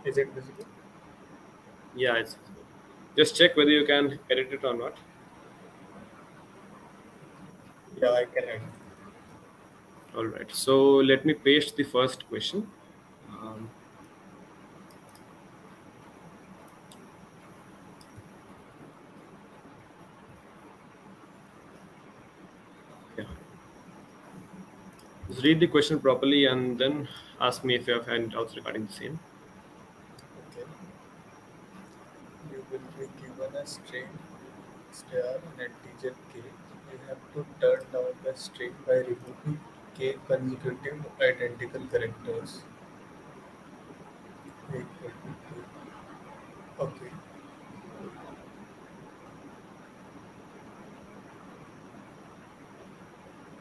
Is it visible? Yeah, it's visible. Just check whether you can edit it or not. Yeah, I can edit. All right. So let me paste the first question. Um, yeah. Just read the question properly and then ask me if you have any doubts regarding the same. Okay. You will be given a string star and integer k. You have to turn down the string by removing k consecutive identical characters equal to k. Okay.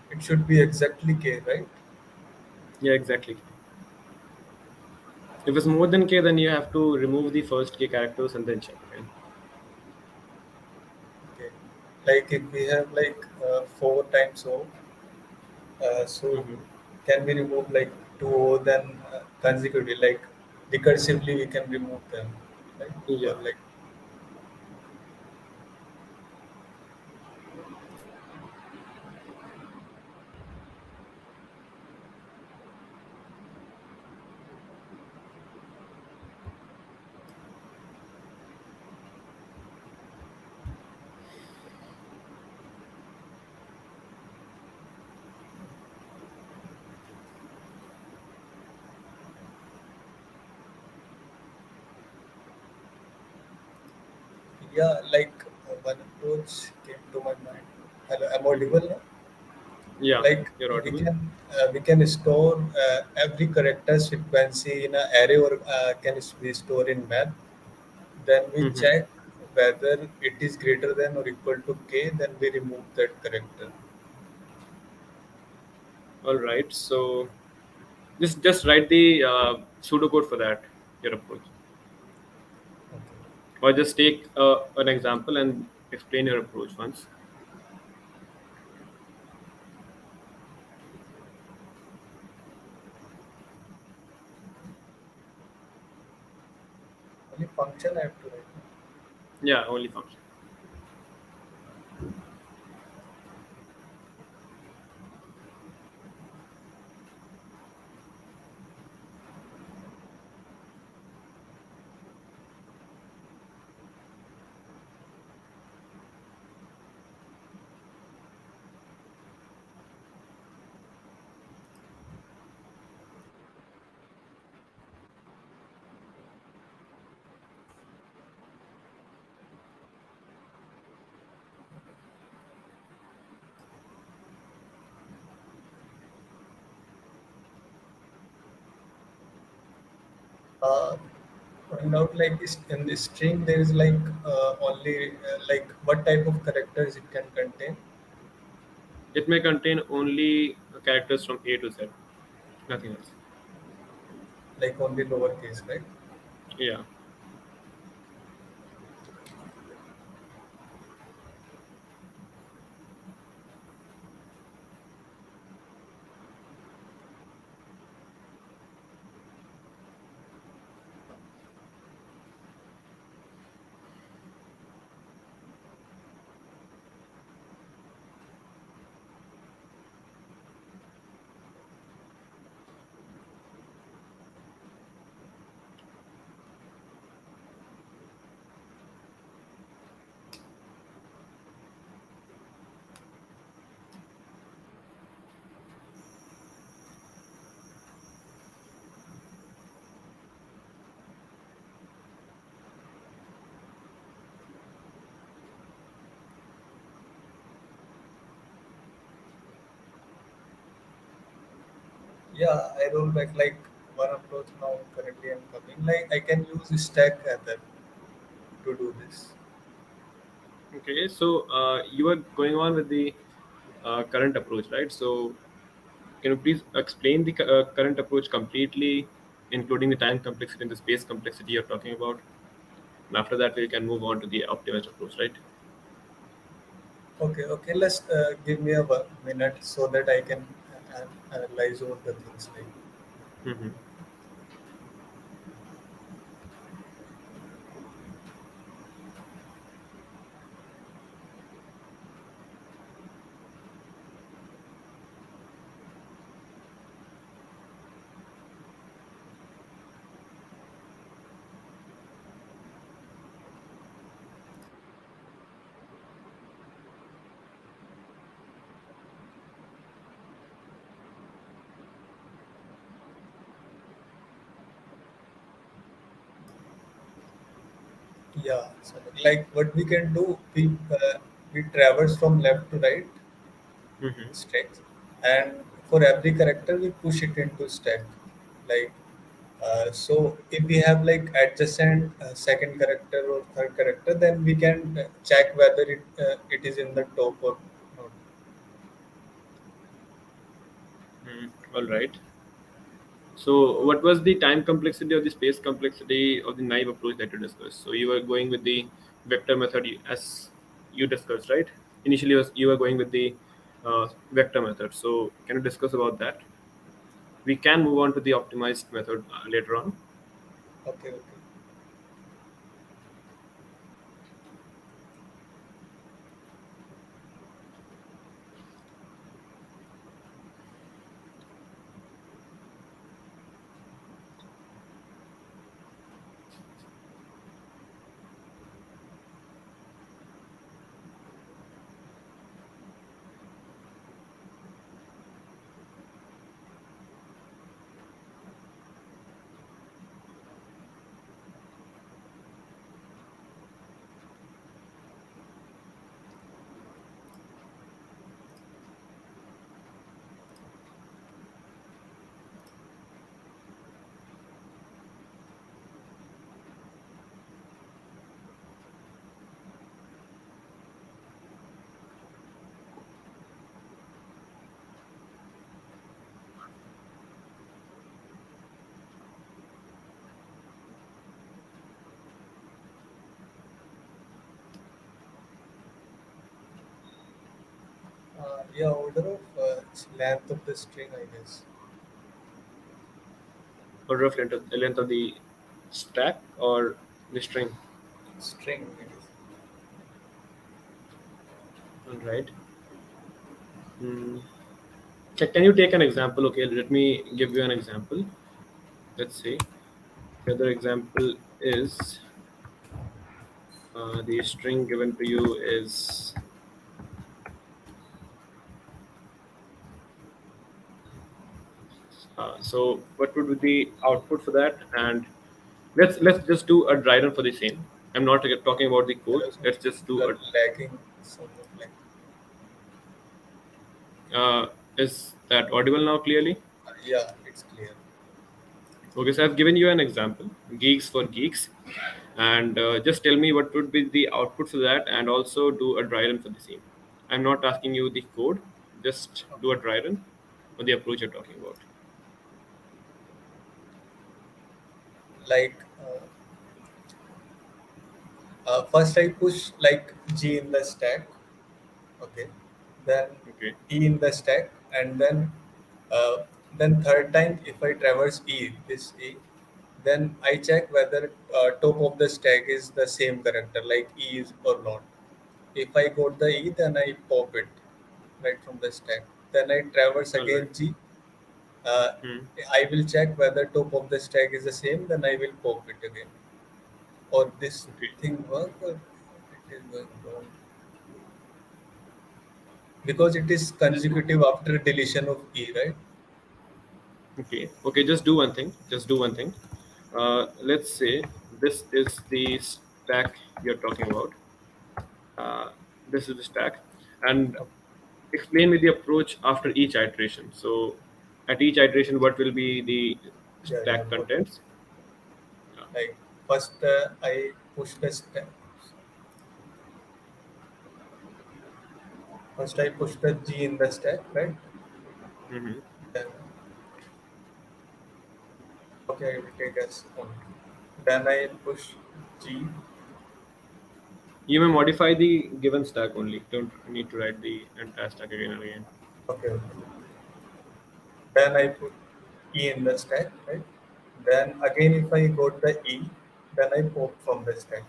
It should be exactly k, right? Yeah, exactly. If it's more than k, then you have to remove the first k characters and then check again. Okay. Like if we have like 4 times O, so Hmm. can we remove like 2 O then consecutively, like recursively we can remove them, right? Yeah. Or like, yeah, like one approach came to my mind. Hello, I'm Hmm. audible now? Yeah, Like you're audible. we can store every character frequency in an array, or can it be stored in math. Then we Hmm. check whether it is greater than or equal to k, then we remove that character. All right. So just write the pseudocode for that, your approach, Okay. or just take an example and explain your approach once. Only function I have to write. Yeah, only function. Uh, Putting out like this in the string, there is like only like what type of characters it can contain. It may contain only characters from A to Z, nothing else. Like only lowercase, right? Yeah. Yeah, I roll back like one approach now. Currently, I'm coming. Like I can use stack method to do this. Okay. So you are going on with the current approach, right? So can you please explain the current approach completely, including the time complexity and the space complexity you're talking about? And after that, we can move on to the optimized approach, right? Okay, okay. Let's give me a 1 minute so that I can analyze all the things. Like, Hmm. Yeah, so like what we can do, we traverse from left to right Mm-hmm. stacks, and for every character we push it into stack. Like so, if we have like adjacent second character or third character, then we can check whether it is in the top or not. Mm, all right. So, So what was the time complexity or the space complexity of the naive approach that you discussed? So, you were going with the vector method as you discussed, right? Initially, you were going with the vector method. So, can you discuss about that? We can move on to the optimized method later on. okay, okay. Yeah, order of length of the string, I guess. Or rough length of the stack or the string. String, I guess. All right. Mm. Can you take an example? Okay, let me give you an example. Let's see. The other example is the string given to you is so what would be the output for that? And let's just do a dry run for the same. I'm not talking about the code. There is Let's just do you are a. lagging somewhat like Is that audible now clearly? yeah, it's clear. Okay, so I've given you an example, Geeks for Geeks, and just tell me what would be the output for that, and also do a dry run for the same. I'm not asking you the code, just do a dry run on the approach you're talking about. Like first I push like G in the stack, okay, then Okay, E in the stack, and uh, then third time if I traverse E, this E, then I check whether top of the stack is the same character like E is or not. If I got the E, then I pop it right from the stack. Then I traverse all right. again G. Uh, Hmm. I will check whether top of the stack is the same. Then I will pop it again. Or this Okay, thing work or it is going wrong because it is just do. consecutive after deletion of E, right? Okay, okay. Just do one thing. Just do one thing. Let's say this is the stack you're talking about. Uh, this is the stack, and Okay. explain me the approach after each iteration. So, at each iteration, what will be the Yeah, yeah, stack got it. contents? Yeah. Like first I push the stack. First I push the G in the stack, right? Mhm. Then okay, I will take as one. Then I push G. You may modify the given stack only. Don't need to write the entire stack again and again. Okay, okay. Then I put E in the stack, right? Then again, if I got the E, then I pop from the stack,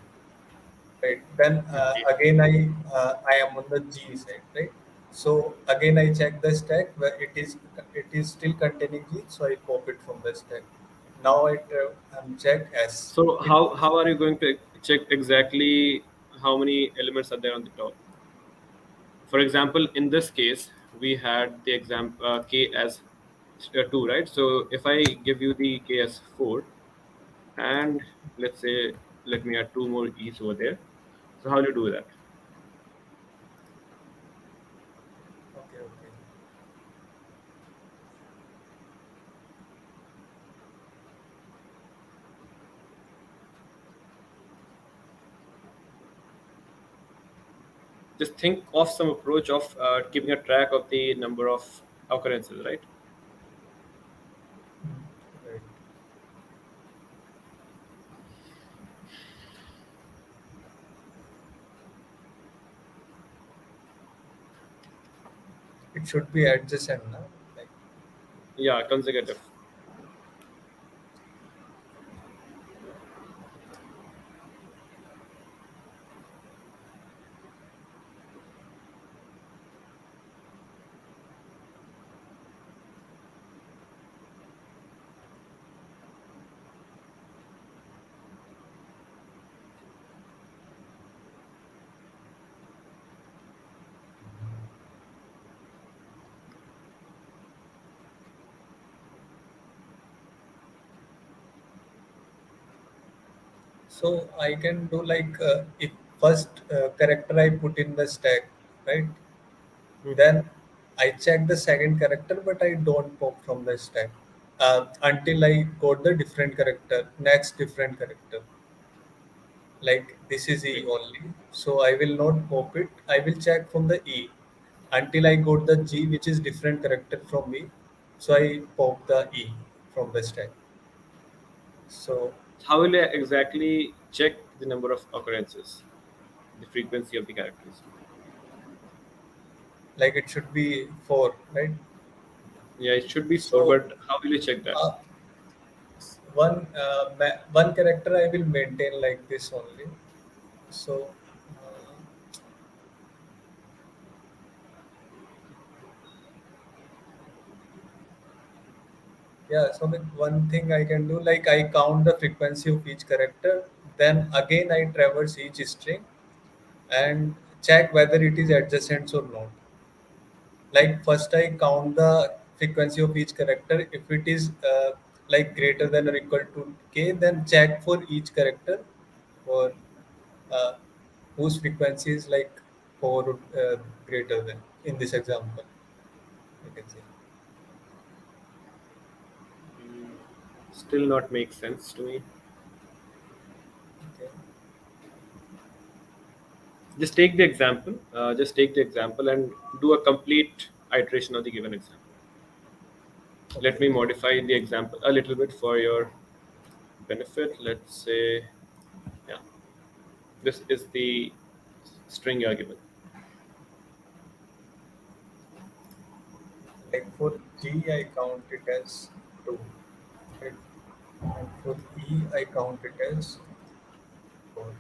right? Then Okay. again, I am on the G side, right? So again, I check the stack where it is still containing G, so I pop it from the stack. Now check S. So, It how are you going to check exactly how many elements are there on the top? For example, in this case, we had the example k as 2, right? So if I give you the k as 4, and let's say let me add two more e's over there. So how do you do that? Okay, okay. Just think of some approach of keeping a track of the number of occurrences, right? Right. It should be adjacent now. Like, Yeah, consecutive. so I can do like if first character I put in the stack, right? Hmm. Then I check the second character, but I don't pop from the stack until I got the different character, next different character. Like this is E only, so I will not pop it. I will check from the E until I got the G, which is different character from me. So I pop the E from the stack. So How will I exactly check the number of occurrences, the frequency of the characters? like it should be four, right? Yeah, it should be four, So but how will you check that? uh, one character I will maintain like this only. So uh, yeah, so the one thing I can do, like I count the frequency of each character, then again I traverse each string and check whether it is adjacent or not. Like first I count the frequency of each character. If it is like greater than or equal to k, then check for each character for uh, whose frequency is like 4 greater than, in this example, you can say. Mm, still not makes sense to me. Okay. Just take the example and do a complete iteration of the given example. Let Okay. me modify the example a little bit for your benefit. Let's say, yeah, this is the string you are given. Like for G, I count it as 2. Right? And for E, I count it as 4.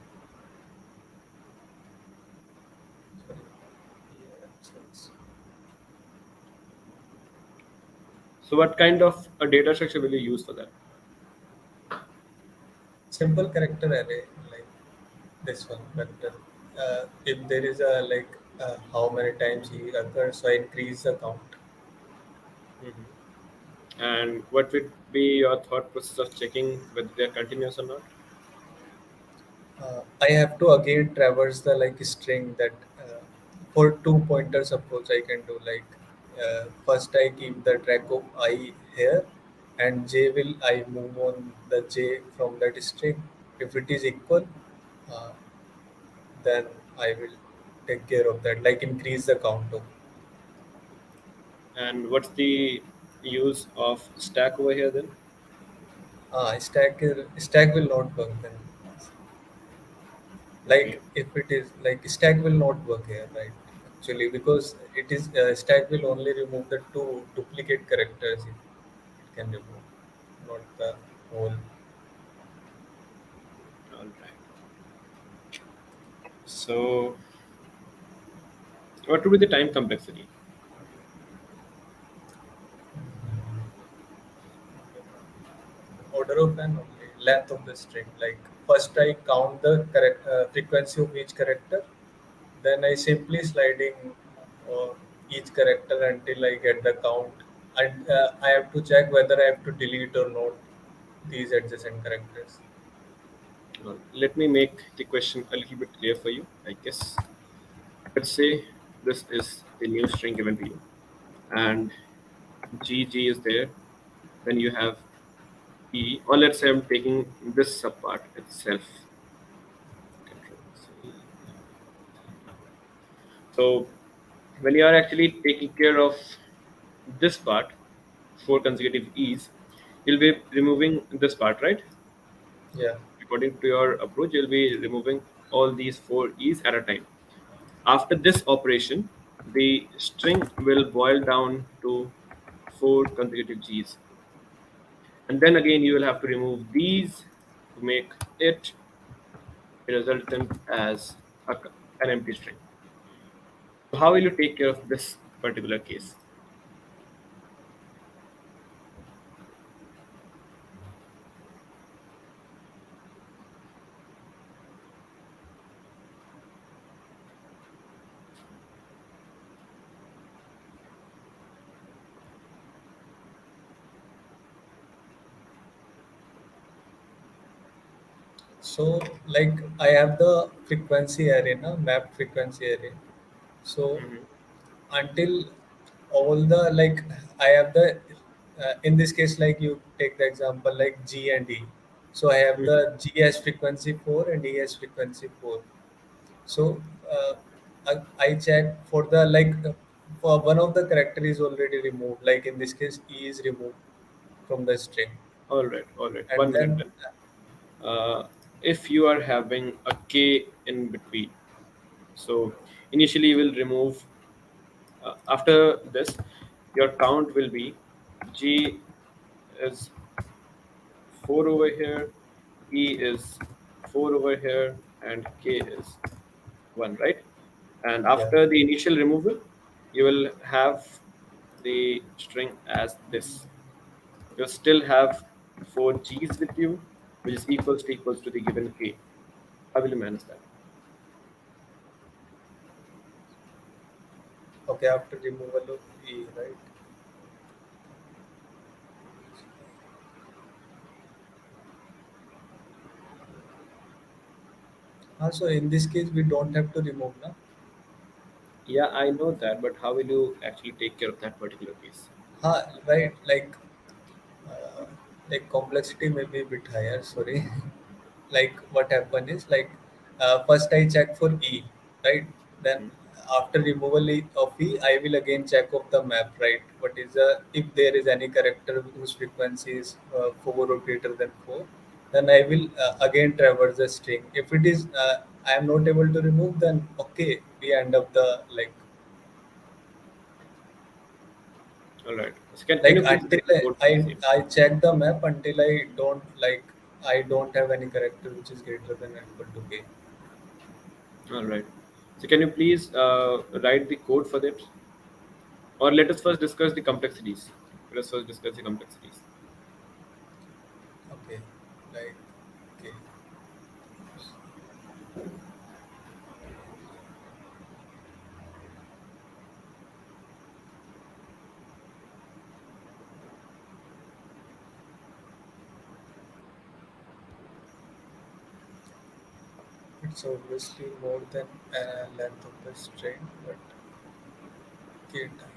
Sorry. Yeah, so it's So what kind of a data structure will you use for that? simple character array, like this one vector. If there is a like how many times he occurs, so I increase the count. Mhm. And what would be your thought process of checking whether they are continuous or not? I have to again traverse the like string that for two pointers approach I can do like first I keep the track of I here and J will I move on the J from that string. If it is equal, uh, then I will take care of that, like increase the count of. And what's the use of stack over here then? Stack will not work then. Okay. Like if it is like stack will not work here, right? Actually, because it is stack will only remove the two duplicate characters it can remove, not the whole. All right. So what would be the time complexity? Order of n only, length of the string. Like first I count the correct frequency of each character, then I simply sliding uh, each character until I get the count, and I have to check whether I have to delete or not these adjacent characters. Let me make the question a little bit clear for you. I guess let's say this is the new string given to you, and GG is there. Then you have E, or let's say I'm taking this subpart itself. Control C. So when you are actually taking care of this part, four consecutive E's, you'll be removing this part, right? Yeah. According to your approach, you'll be removing all these four E's at a time. After this operation, the string will boil down to four consecutive G's. And then again, you will have to remove these to make it a resultant as an empty string. So how will you take care of this particular case? So like I have the frequency array, na, map frequency array. So Mhm. until all the like I have the in this case like you take the example like G and E. So I have Mhm. the G as frequency 4 and E as frequency 4. So I check for the like for one of the character is already removed. Like in this case, E is removed from the string, All right, all right. and 1 minute then then. If you are having a k in between, so initially you will remove. After this, your count will be G is 4 over here, E is 4 over here, and K is 1, right? And yeah, after the initial removal, you will have the string as this. You still have 4 G's with you, which is equals to the given K. How will you manage that? okay, after removal of E, right? Also, in this case, we don't have to remove, na? Yeah, I know that, but how will you actually take care of that particular case? Right, uh, like complexity may be a bit higher. Sorry. Like what happened is like first I check for E, right? Then Hmm. after removal of E, I will again check of the map, right? What is the if there is any character whose frequency is 4 or greater than 4, then I will again traverse the string. If it is I am not able to remove, then okay, we end up the All right. So can like you please until write the code for the same? I check the map until I don't I don't have any character which is greater than or equal to k. All right. So can you please write the code for that? Or let us first discuss the complexities. Let us first discuss the complexities. Okay, like okay. It's obviously more than length of the string, but k time.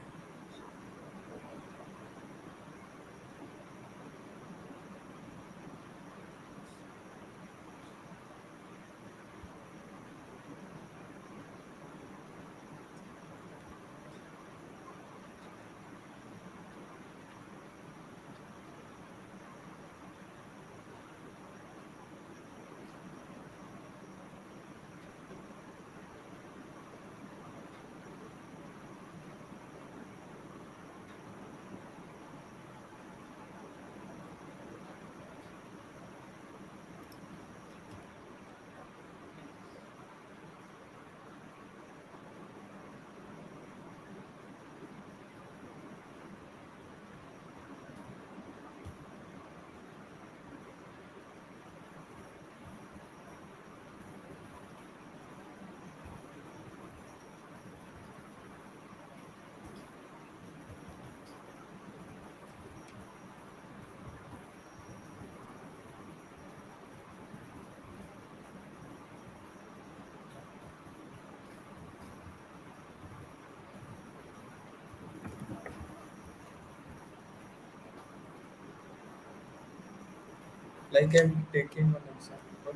Like I'm taking one example.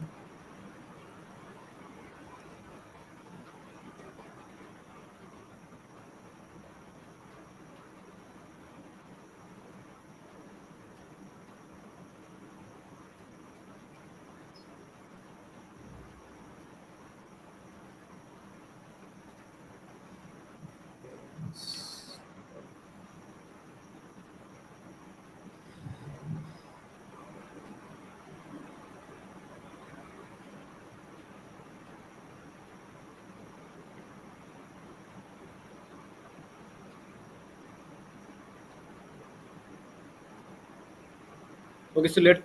Okay, so let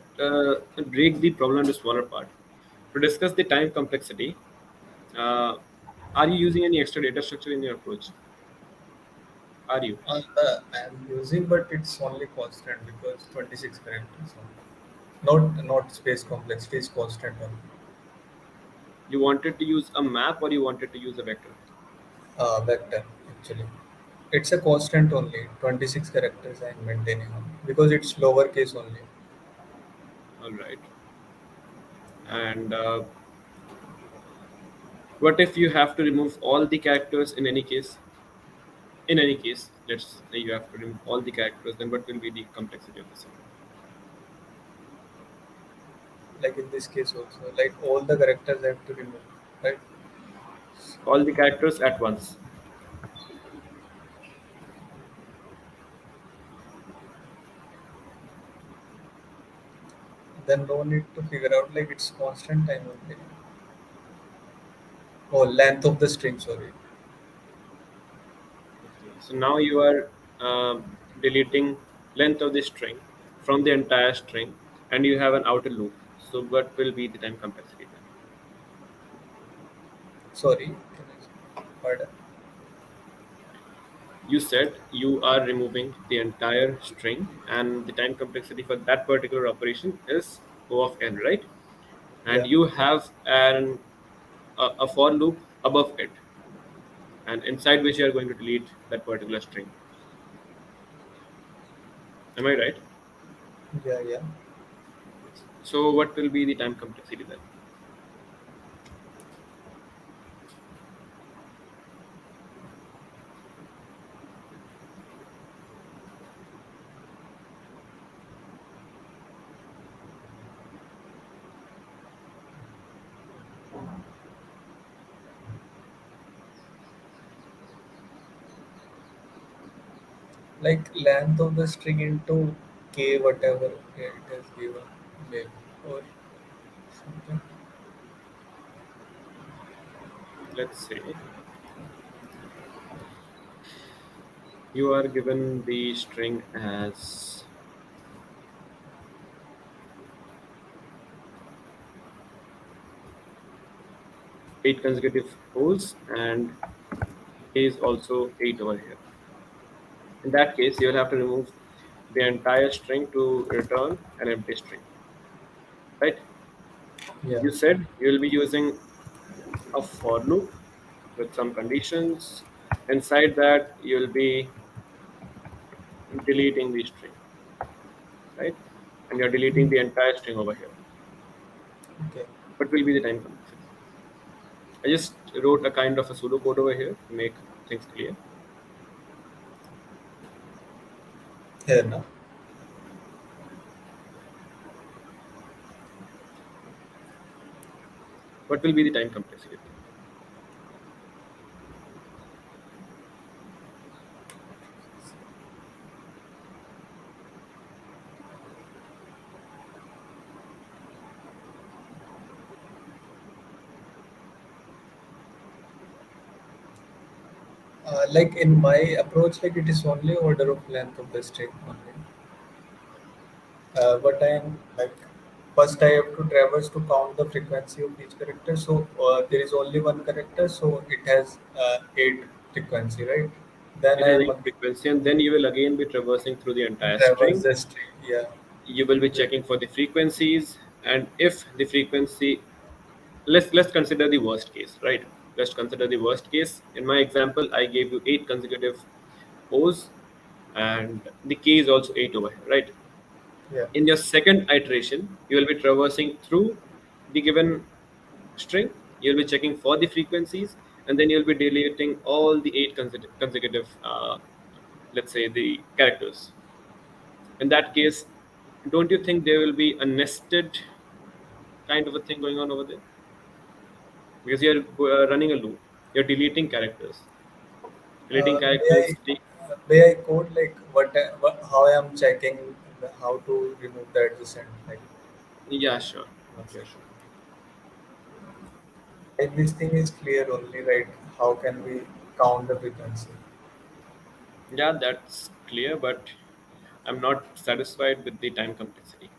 break the problem into smaller part. To discuss the time complexity, uh, are you using any extra data structure in your approach? Are you? I'm using, but it's only constant because 26 characters only. Not space complexity is constant only. You wanted to use a map or you wanted to use a vector? Vector actually. It's a constant only. 26 characters I'm maintaining on because it's lowercase only. All right. And what if you have to remove all the characters in any case? In any case, let's say you have to remove all the characters, then what will be the complexity of the same? Like in this case also, like all the characters I have to remove, right? All the characters at once. Then no need to figure out like it's constant time only. Oh, length of the string, sorry. Okay. So now you are deleting length of the string from the entire string, and you have an outer loop. So what will be the time complexity then? Sorry, can I pardon? You said you are removing the entire string, and the time complexity for that particular operation is O of n, right? And Yeah, you have a for loop above it, and inside which you are going to delete that particular string. Am I right? yeah, yeah. So what will be the time complexity then? Like length of the string into k whatever it has given, maybe or something. Let's say you are given the string as 8 consecutive holes, and is also 8 over here. In that case, you will have to remove the entire string to return an empty string, right? Yeah. You said you will be using a for loop with some conditions. Inside that, you will be deleting the string, right? And you're deleting Mm. the entire string over here. Okay. What will be the time complexity? I just wrote a kind of a pseudocode over here to make things clear. Here now. What will be the time complexity then? Like in my approach, like it is only order of length of the string only. But I am like first I have to traverse to count the frequency of each character. So there is only one character, so it has eight frequency, right? Then It I has am 8 frequency, and then you will again be traversing through the entire traverse string. the string. Yeah. You will be Then, checking for the frequencies, and if the frequency, let's consider the worst case, right? Let's consider the worst case. In my example, I gave you 8 consecutive O's, and the k is also 8 over here, right? Yeah. In your second iteration, you will be traversing through the given string. You'll be checking for the frequencies, and then you'll be deleting all the eight consecutive, let's say, the characters. In that case, don't you think there will be a nested kind of a thing going on over there? Because you're running a loop, you're deleting characters. Deleting May characters I take. code like how I am checking how to remove the adjacent, like Yeah, sure. one Yeah, second. sure. If this thing is clear only, right? How can we count the frequency? Yeah, that's clear, but I'm not satisfied with the time complexity.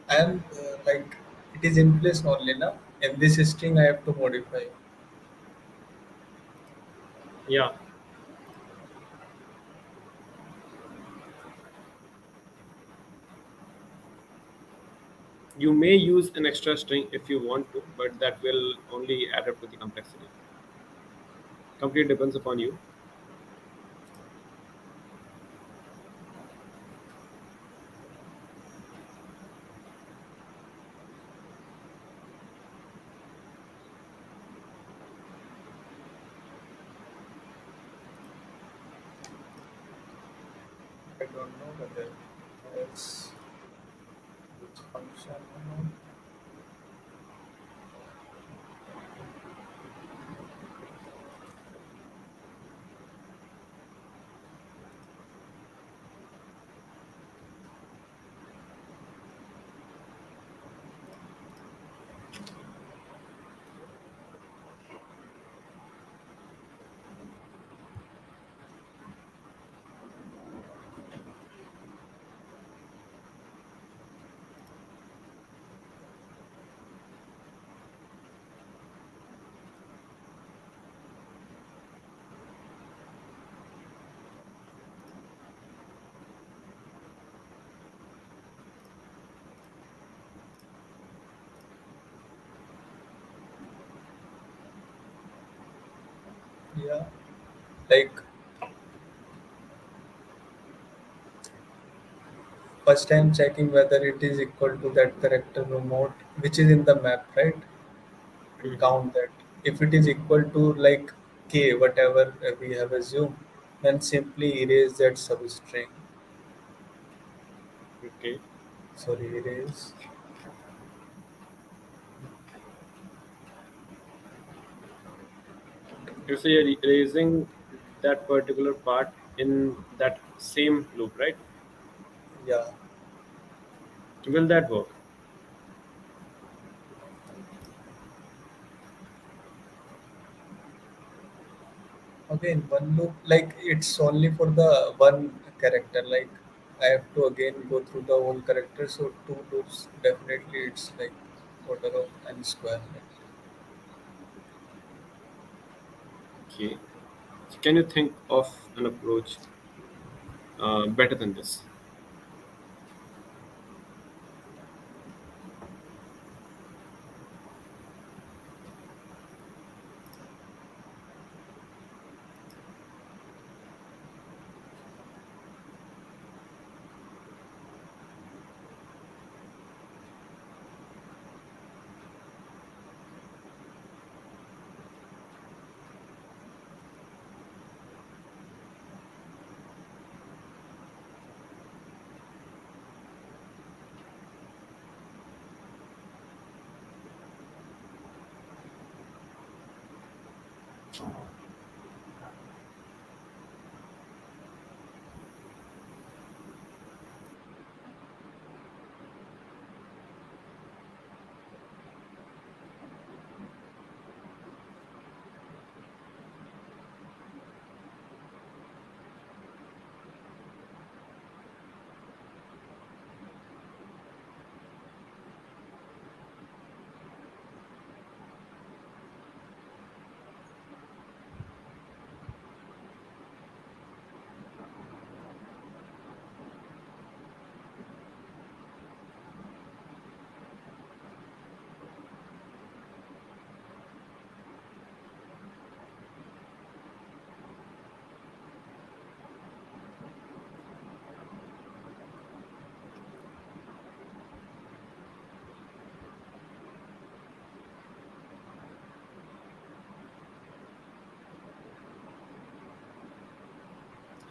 And like it is in place only now. In this string, I have to modify. Yeah, you may use an extra string if you want to, but that will only add up to the complexity. Completely depends upon you. I don't know whether it's which function or not. Yeah, like first I'm checking whether it is equal to that character remote which is in the map, right? And Hmm. count that. If it is equal to like k, whatever we have assumed, then simply erase that substring. Okay. Sorry, erase. You say you're erasing that particular part in that same loop, right? Yeah. Will that work? Okay, in one loop, like it's only for the one character. Like I have to again go through the whole character. So two loops, definitely it's like. order of n square. Right? Okay. So can you think of an approach better than this?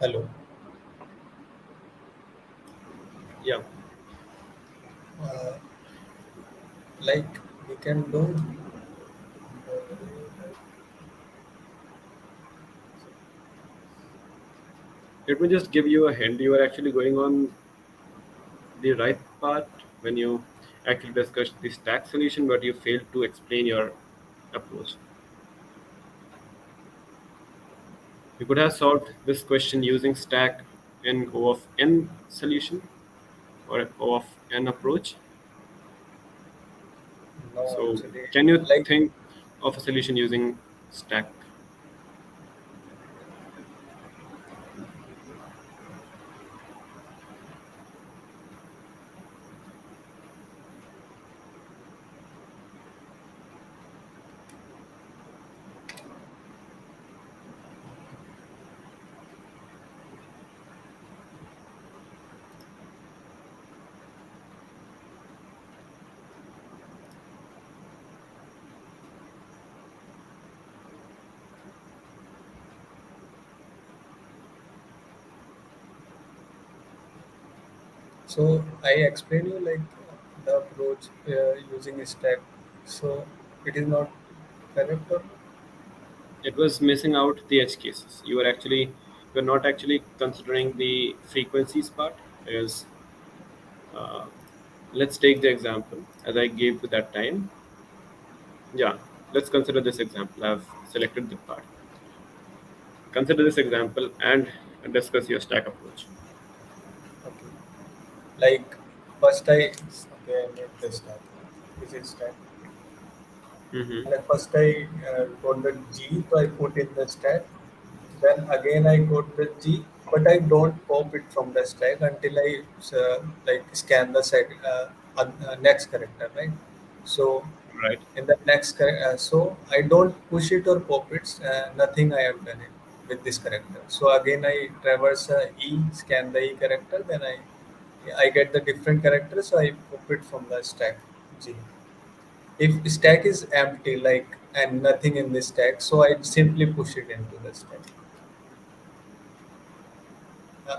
Hello. Yeah. Uh, like we can do. Let me just give you a hint. You are actually going on the right path when you actually discussed the stack solution, but you failed to explain your approach. You could have solved this question using stack in O of n solution or O of n approach. No, So, actually, can you like think of a solution using stack? so I explain you like the approach using a stack. So it is not correct or It was missing out the edge cases. You are not actually considering the frequencies part. Is uh, Let's take the example as I gave to that time. Yeah, let's consider this example. I've selected the part. Consider this example and discuss your stack approach. okay. Like first I made the stack. This is stack. Mm-hmm. Like first I got the G, so I put in the stack. Then again I got the G, but I don't pop it from the stack until I like scan the next character, right? So Right. in the so I don't push it or pop it. Nothing I have done it with this character. So again I traverse E, scan the E character, then I get the different character, so I pop it from the stack G. If stack is empty, like and nothing in the stack, so I simply push it into the stack.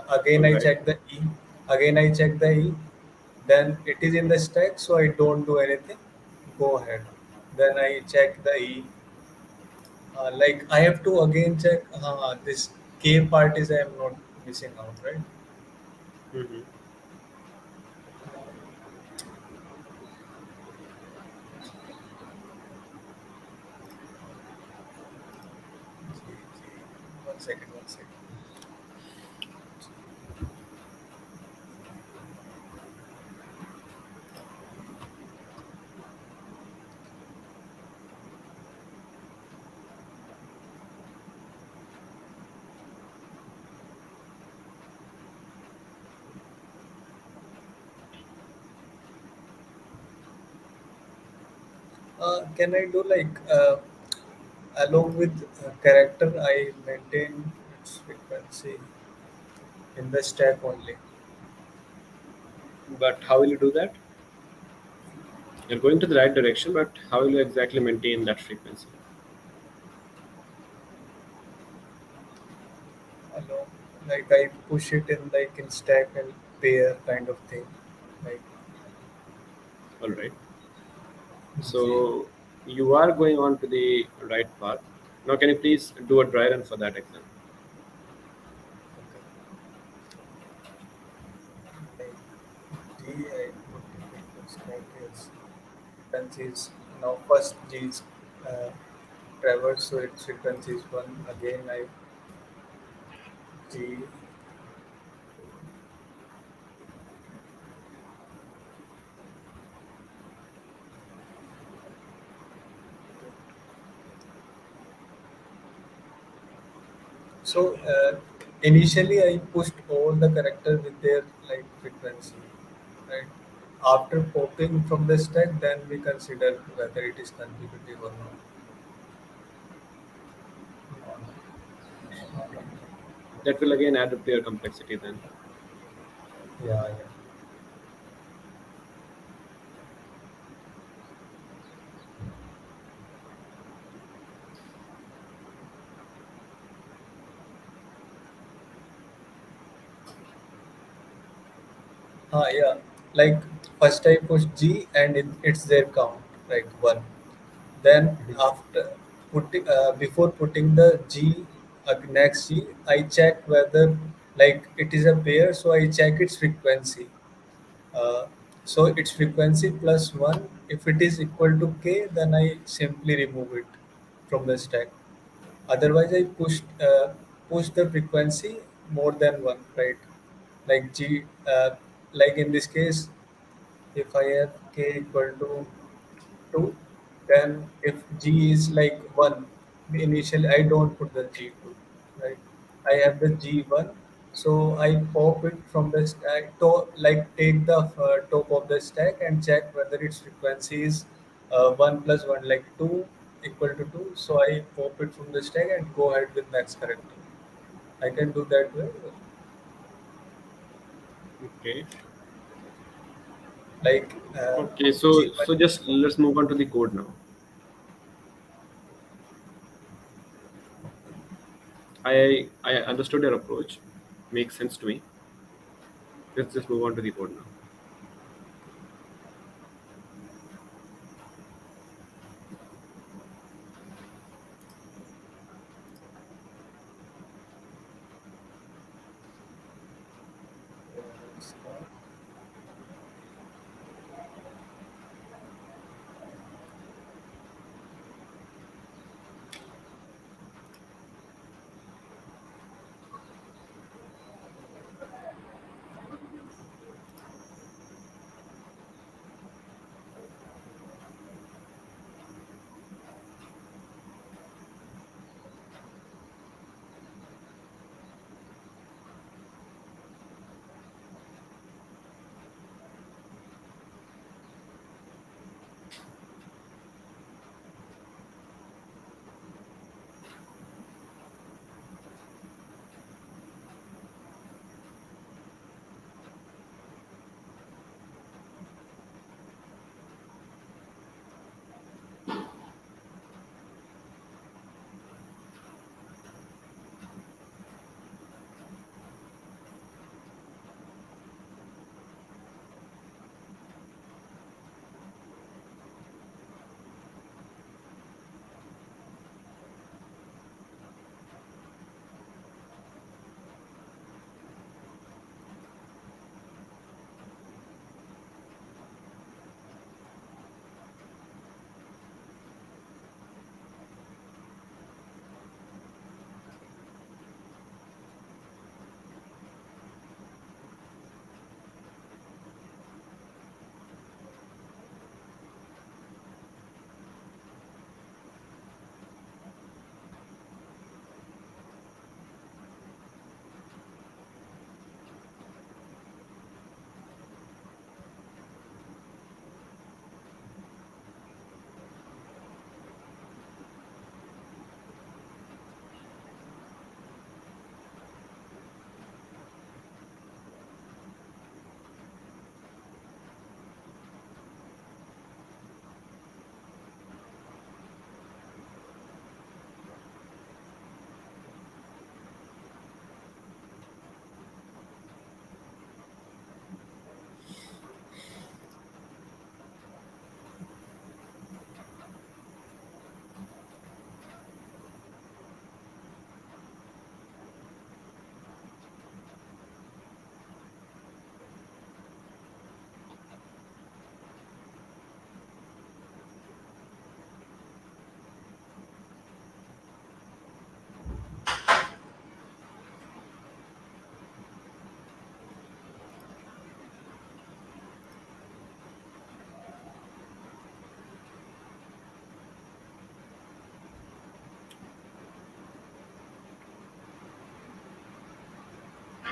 Again All I right. check the E. Again I check the E. Then it is in the stack, so I don't do anything. Go ahead. Then I check the E. Like I have to again check this K part is I am not missing out, right? Mm-hmm. One second, one second. Can I do like along with character, I maintain its frequency in the stack only. But how will you do that? You're going to the right direction, but how will you exactly maintain that frequency? Along, like I push it in like in stack and pair kind of thing, like All right. G. So you are going on to the right path. Now, can you please do a dry run for that exam? Okay. Like G, I put it in the stack is frequency is now first G is uh, traverse, so its frequency is one. Again, I G. So initially, I pushed all the characters with their like frequency, right? After popping from the stack, then we consider whether it is consecutive or not. That will again add up to your complexity then. Yeah, yeah. Yeah. Like first I push G and it's their count, right? One. Then after putting before putting the G next G, I check whether like it is a pair, so I check its frequency. Uh, so its frequency plus one. If it is equal to K, then I simply remove it from the stack. Otherwise, I push the frequency more than one, right? Like G, like in this case, if I have K equal to 2, then if G is like 1, initially I don't put the G2, right? I have the G1, so I pop it from the stack, to, like take the top of the stack and check whether its frequency is 1 plus 1, like 2 equal to 2. So I pop it from the stack and go ahead with next character. I can do that way, Okay. like Okay. So G1. just let's move on to the code now. I understood your approach. Makes sense to me. Let's just move on to the code now.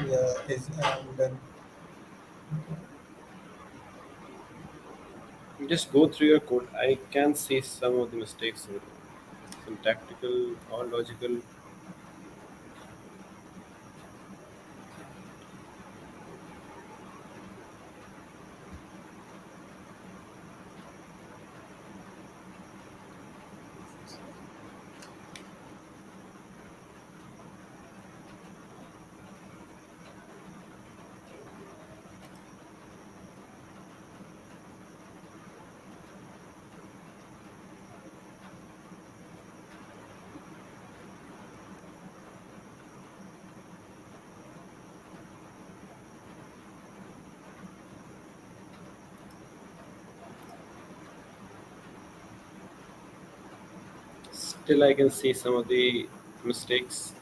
Yeah, is I'm done. Just go through your code. I can see some of the mistakes over there. Some tactical or logical. Still, I can see some of the mistakes.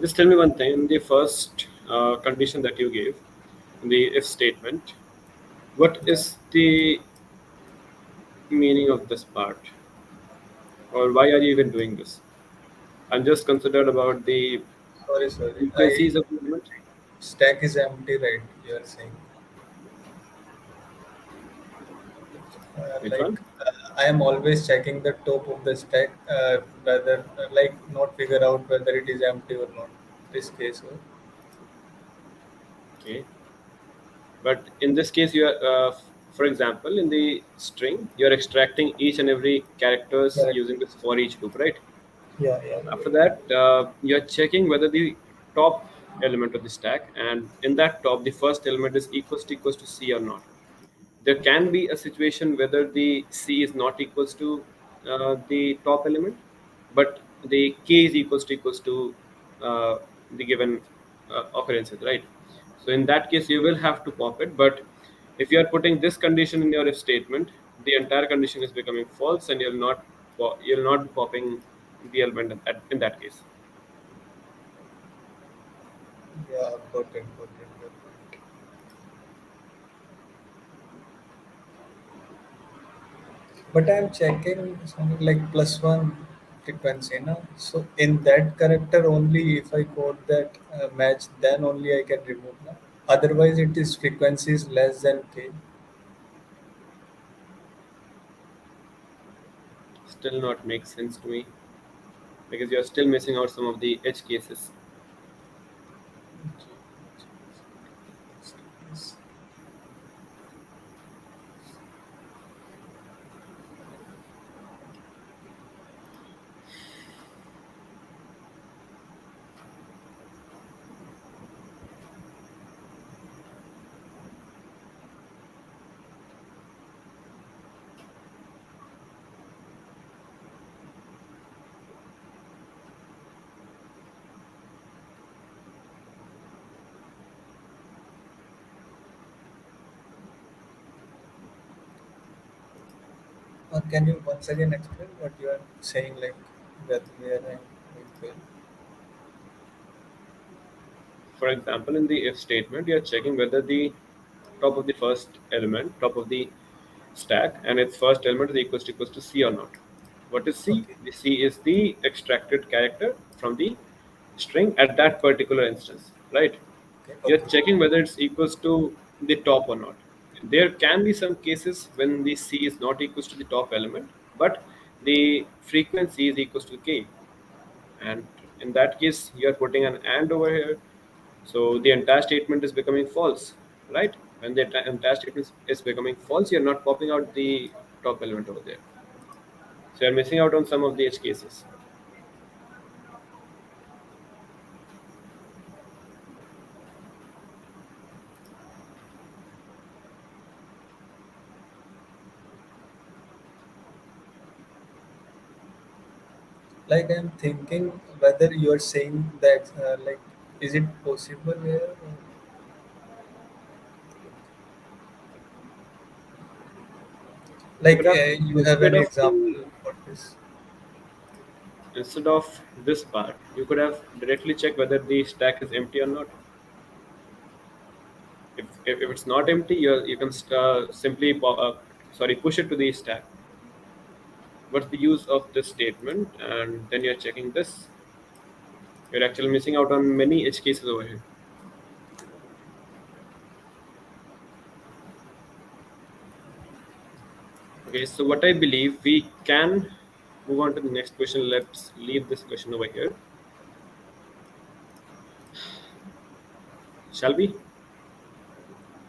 Just tell me one thing. In the first condition that you gave, in the if statement, what Yeah. is the meaning of this part, or why are you even doing this? I'm just considered about the Sorry, sorry. I frequencies of the element. stack is empty, right? You are saying. Which Like one? I am always checking the top of the stack, whether like not figure out whether it is empty or not. This case, Okay. But in this case, you are, for example, in the string, you are extracting each and every characters correct. using this for each loop, right? Yeah, yeah, After that, you are checking whether the top element of the stack, and in that top, the first element is equals to C or not. There can be a situation whether the C is not equals to the top element, but the K is equals to uh, the given occurrences, right? So in that case, you will have to pop it. But if you are putting this condition in your if statement, the entire condition is becoming false, and you'll not be popping the element in that case. yeah. Got it, got it, got it. But I'm checking something like +1 frequency, no? So in that character only, if I code that match, then only I can remove, no? Otherwise, it is frequencies less than K. Still not makes sense to me because you are still missing out some of the edge cases. Can you once again explain what you are saying, like that where I'm going fail? For example, in the if statement, you are checking whether the top of the first element, top of the stack, and its first element is equals to C or not. What is C? Okay, The C is the extracted character from the string at that particular instance, right? okay, You're okay. checking whether it's equals to the top or not. There can be some cases when the C is not equals to the top element, but the frequency is equals to K, and in that case you are putting an and over here, so the entire statement is becoming false, right? When the entire statement is becoming false, you're not popping out the top element over there, so you're missing out on some of the edge cases. Like I'm thinking whether you're saying that like is it possible here? You Like could have you have instead any of example the for this? instead of this part, you could have directly checked whether the stack is empty or not. If it's not empty, you can simply sorry, push it to the stack. What's the use of this statement? And then you're checking this. You're actually missing out on many edge cases over here. Okay, so what I believe we can move on to the next question. Let's leave this question over here. Shall we?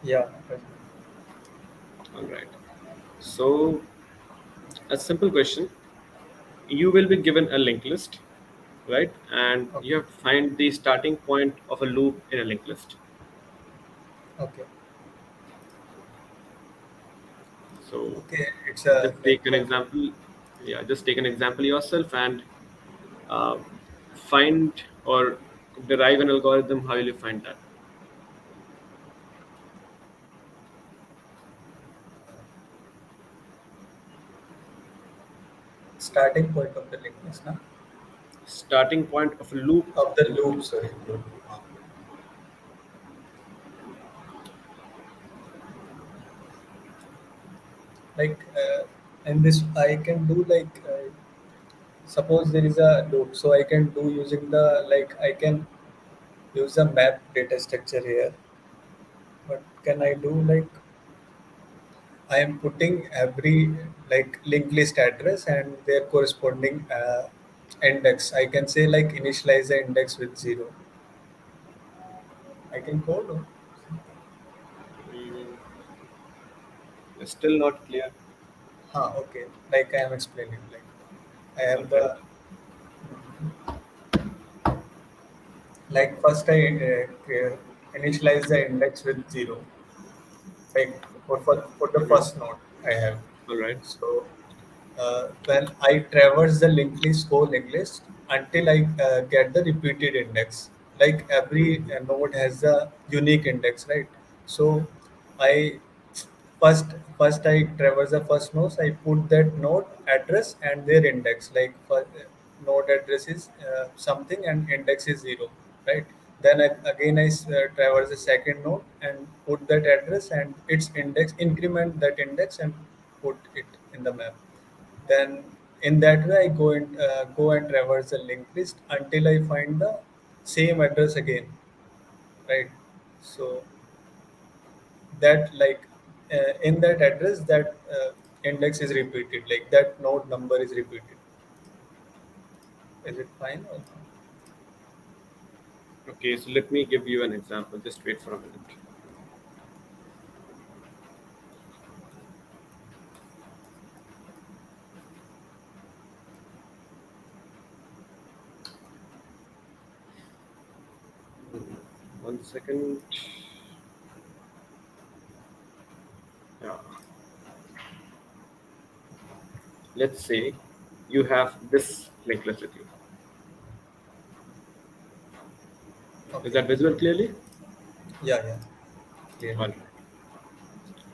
Yeah. All right. So, a simple question. You will be given a linked list, right? And you Okay. have to find the starting point of a loop in a linked list. Okay. So, Okay. It's a just like take an example. Yeah, just take an example yourself and uh, find or derive an algorithm. How will you find that? starting point of the likeness, na? Starting point of a loop. Of the loop. Sorry. Loop. Like in this, I can do like suppose there is a loop, so I can do using the like I can use a map data structure here. But can I do like I am putting every like linked list address and their corresponding index. I can say like initialize the index with 0. I can code. Or, Mm, still not clear. okay. Like I am explaining. Like I All have right. the like first I initialize the index with 0. Like for the Mm-hmm. first node I have. All right. So when I traverse the linked list, whole linked list until I get the repeated index. Like every node has a unique index, right? So I first first I traverse the first node. I put that node address and their index. Like node address is something and index is 0, right? Then again I traverse the second node and put that address and its index, increment that index and put it in the map. Then in that way, I go and traverse the linked list until I find the same address again, right? So that like in that address that index is repeated, like that node number is repeated. Is it fine or not? Okay, so let me give you an example. Just wait for a minute. 1 second. Yeah. Let's say you have this linked list with you. Is Okay. that visible clearly? Yeah, yeah, clearly. All right.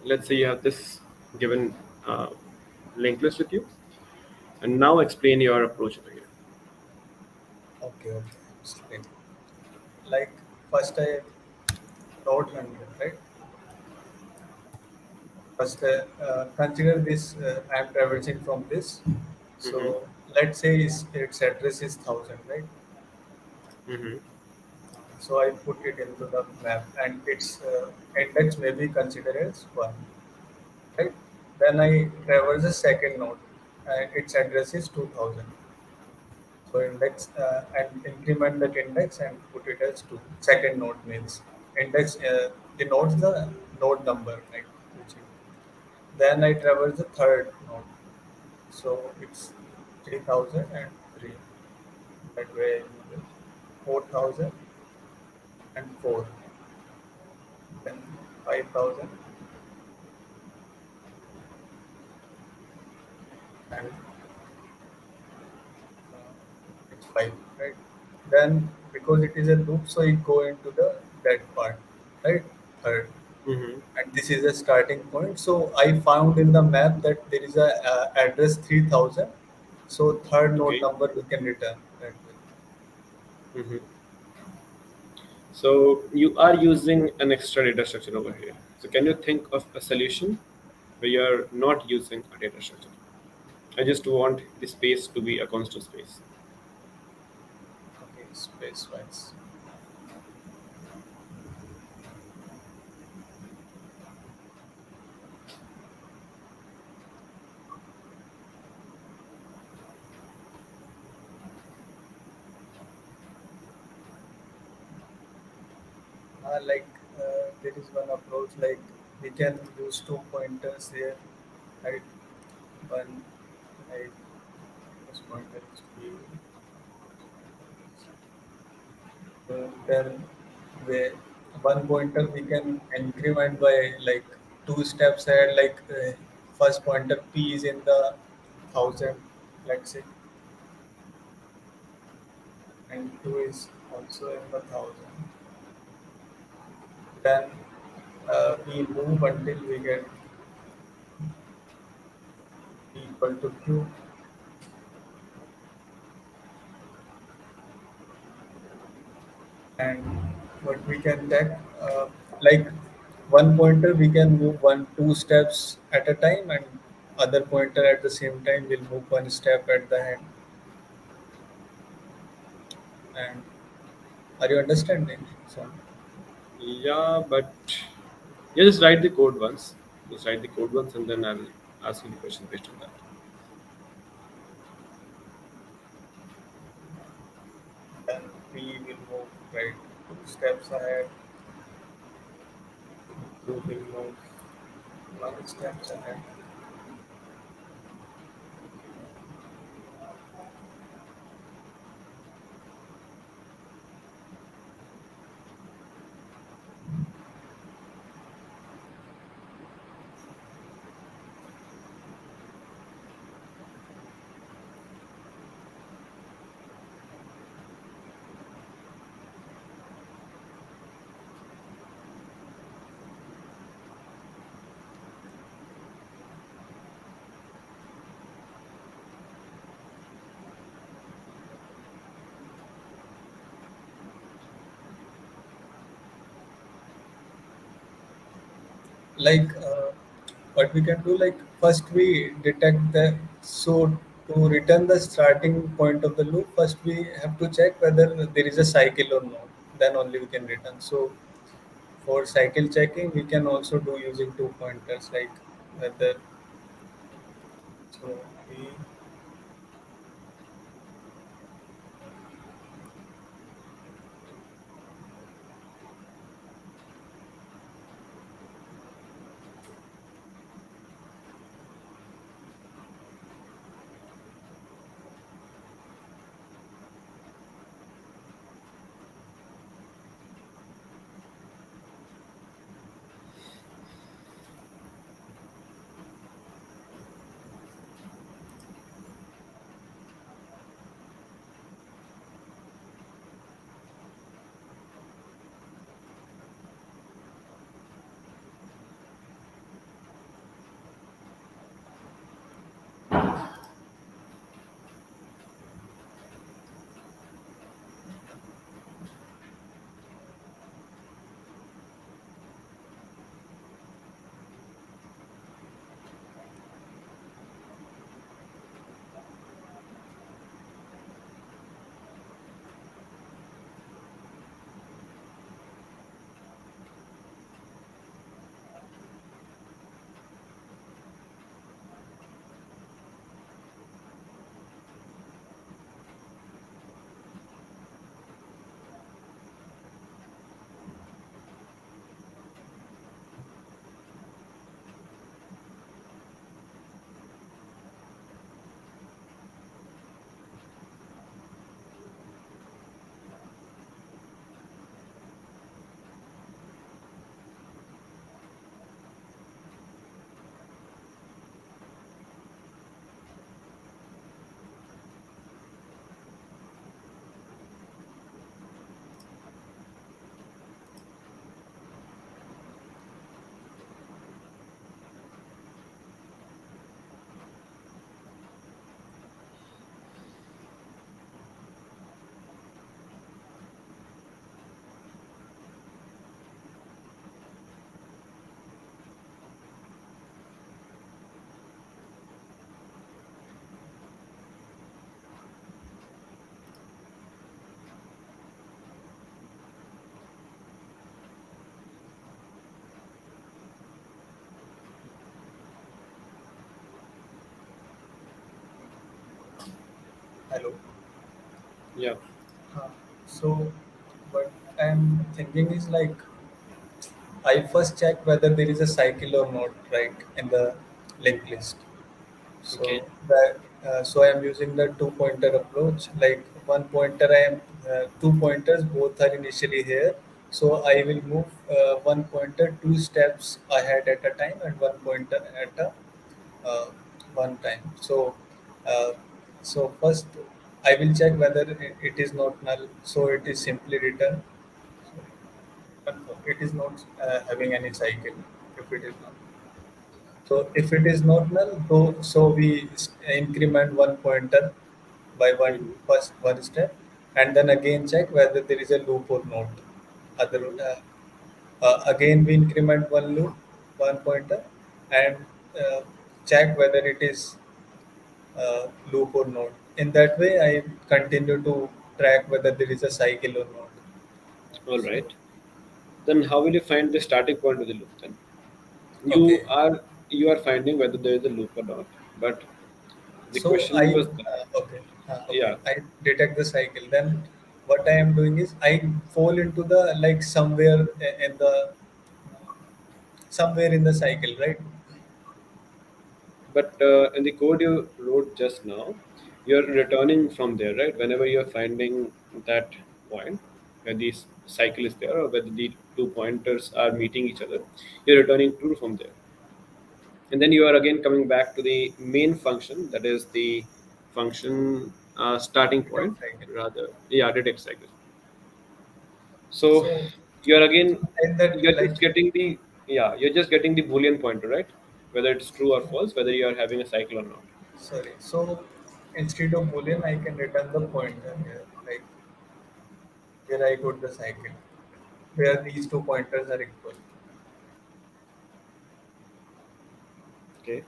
Let's say you have this given uh, linked list with you, and now explain your approach over here. Okay, okay. Explain. Like first I node 100, right? First, consider this. I am traversing from this. Mm-hmm. So let's say its address is 1000, right? Mm-hmm. So I put it into the map, and its index may be considered as 1, right? Then I traverse the second node, and its address is 2000. So index and increment that index and put it as 2. Second node means index denotes the node number, right? Then I traverse the third node. So it's 3003. That way I do this. 4004. Then 5000 and Then because it is a loop, so it go into the that part, right? Third, Mm-hmm. and this is a starting point. So I found in the map that there is a address 3000. So third node Okay. number we can return that way. Mm-hmm. So you are using an extra data structure over here. So can you think of a solution where you are not using a data structure? I just want the space to be a constant space. Okay, space wise. Like there is one approach like we can use two pointers here, right? One like this pointer is P. Then we, one pointer we can increment by like two steps ahead. Like first pointer P is in the thousand, let's say, and two is also in the thousand. Then we move until we get P equal to Q. And what we can check, like one pointer we can move one two steps at a time, and other pointer at the same time will move one step at the end. And are you understanding? So Yeah, but you just write the code once. Just write the code once, and then I'll ask you the question based on that. then we will move right two steps ahead, two will move one steps ahead. Like what we can do, like first we detect the, so to return the starting point of the loop, first we have to check whether there is a cycle or not, then only we can return. So for cycle checking we can also do using two pointers, like whether, so we, Hello. Yeah. Uh, so, what I'm thinking is like I first check whether there is a cycle or not, right, in the linked list. Okay. So so I am using the two pointer approach. Like one pointer, I am two pointers. Both are initially here. So I will move one pointer two steps ahead at a time and one pointer at a uh, one time. Uh, so first I will check whether it is not null. So it is simply written. So confirm. It is not having any cycle. If it is not. So if it is not null, so we increment one pointer by Hmm. one step, and then again check whether there is a loop or not. Other again we increment one loop, one pointer, and uh, check whether it is loop or not. In that way, I continue to track whether there is a cycle or not. All So right. Then how will you find the starting point of the loop then? You okay, are you are finding whether there is a loop or not. But the so question was that, okay, yeah, I detect the cycle. Then what I am doing is I fall into the like in the somewhere in the cycle, right? but in the code you wrote just now, you're returning from there, right? Whenever you're finding that point where the cycle is there or whether the two pointers are meeting each other, you're returning true from there. And then you are again coming back to the main function, that is the function starting Detect point, cycle. rather, yeah, detect cycle. So So you're again, in that you're like just getting the, yeah, you're just getting the boolean pointer, right? Whether it's true or false, whether you are having a cycle or not. sorry. So instead of boolean, I can return the pointer here, like where I got the cycle, where these two pointers are equal. Okay.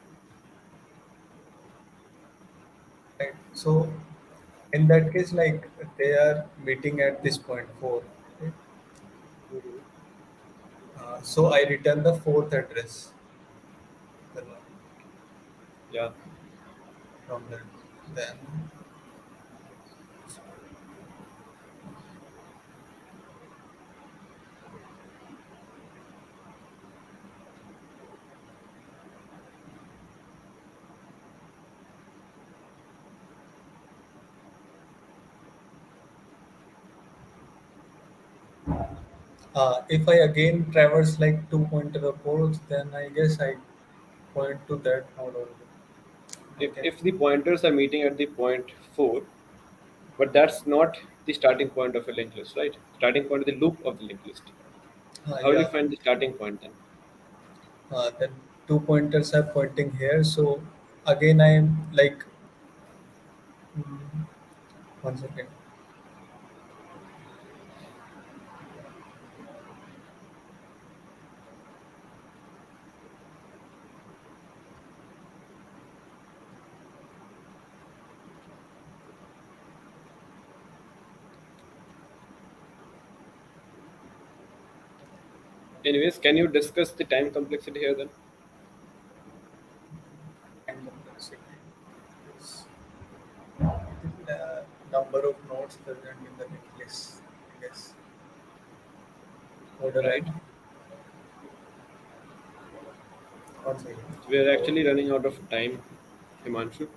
Right. So in that case, like they are meeting at this point four. Okay? Mhm. So I return the fourth address the one Yeah. from that. Then if I again traverse like two pointer approach, then I guess I point to that node only. Okay. If the pointers are meeting at the point 4, but that's not the starting point of a linked list, right? Starting point of the loop of the linked list. How will you Yeah. find the starting point then? Then two pointers are pointing here. So again, I am like mm, one second. Anyways, can you discuss the time complexity here then? And complexity is the number of nodes present in the necklace. I guess. Right. Borderline. One second. We are actually running out of time, Himanshu.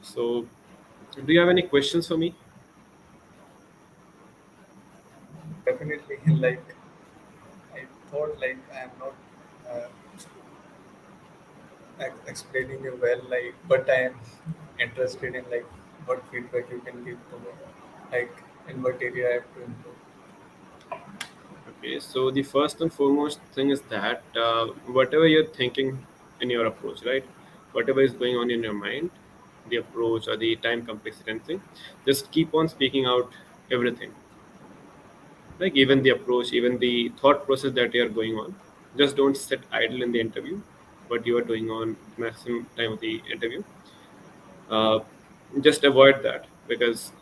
So, do you have any questions for me? Definitely, like I thought, like I am not uh, explaining you well, like, but I am interested in like what feedback you can give to me, like in what area I have to improve. Okay, so the first and foremost thing is that whatever you're thinking in your approach, right? Whatever is going on in your mind, the approach or the time complexity and thing, just keep on speaking out everything. Like even the approach, even the thought process that you're going on. Just don't sit idle in the interview, what you are doing on maximum time of the interview. Uh, just avoid that because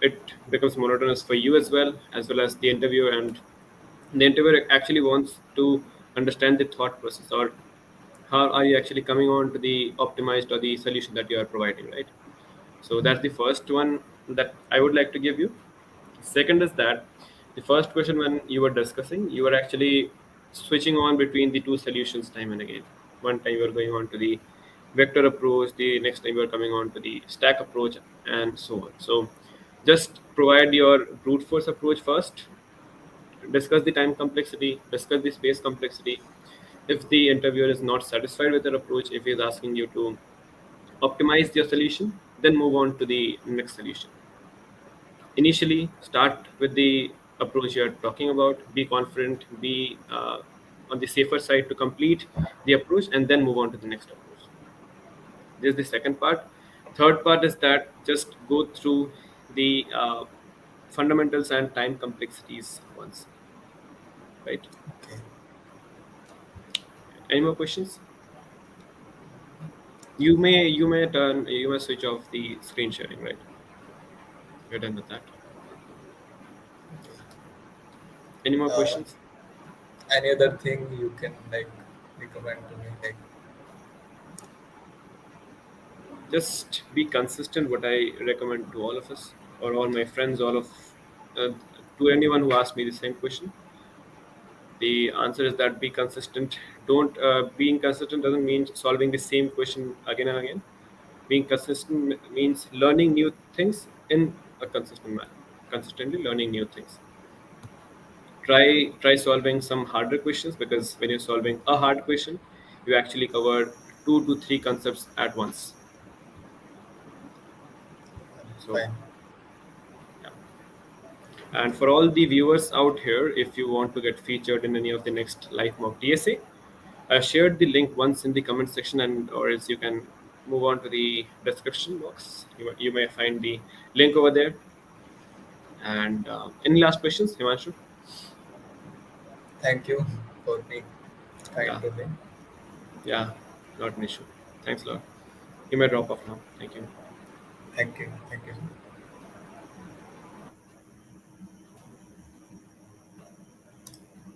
it becomes monotonous for you as well as the interviewer, and the interviewer actually wants to understand the thought process or how are you actually coming on to the optimized or the solution that you are providing, right? So that's the first one that I would like to give you. Second is that the first question, when you were discussing, you were actually switching on between the two solutions time and again. One time you were going on to the vector approach, the next time you are coming on to the stack approach, and so on. So just provide your brute force approach first, discuss the time complexity, discuss the space complexity. If the interviewer is not satisfied with your approach, if he is asking you to optimize your solution, then move on to the next solution. Initially, start with the approach you're talking about, be confident, be on the safer side to complete the approach, and then move on to the next approach. This is the second part. Third part is that just go through the fundamentals and time complexities once, right? Okay. Any more questions? You may switch off the screen sharing, right? You're done with that. Any more Uh, questions? any other thing you can like recommend to me? Like, Just be consistent. What I recommend to all of us, or all my friends, all of uh, to anyone who asks me the same question, the answer is that be consistent. Don't Being consistent doesn't mean solving the same question again and again. Being consistent means learning new things in a consistent manner. Consistently learning new things. Try solving some harder questions, because when you're solving a hard question, you actually cover 2 to 3 concepts at once. So fine. yeah. And for all the viewers out here, if you want to get featured in any of the next live mock DSA, I shared the link once in the comment section, and or else you can move on to the description box. You may find the link over there. And any last questions, Himanshu? Thank you for being kind Yeah, to me. yeah, not an issue. Thanks a lot. You may drop off now. Thank you. Thank you. Thank you.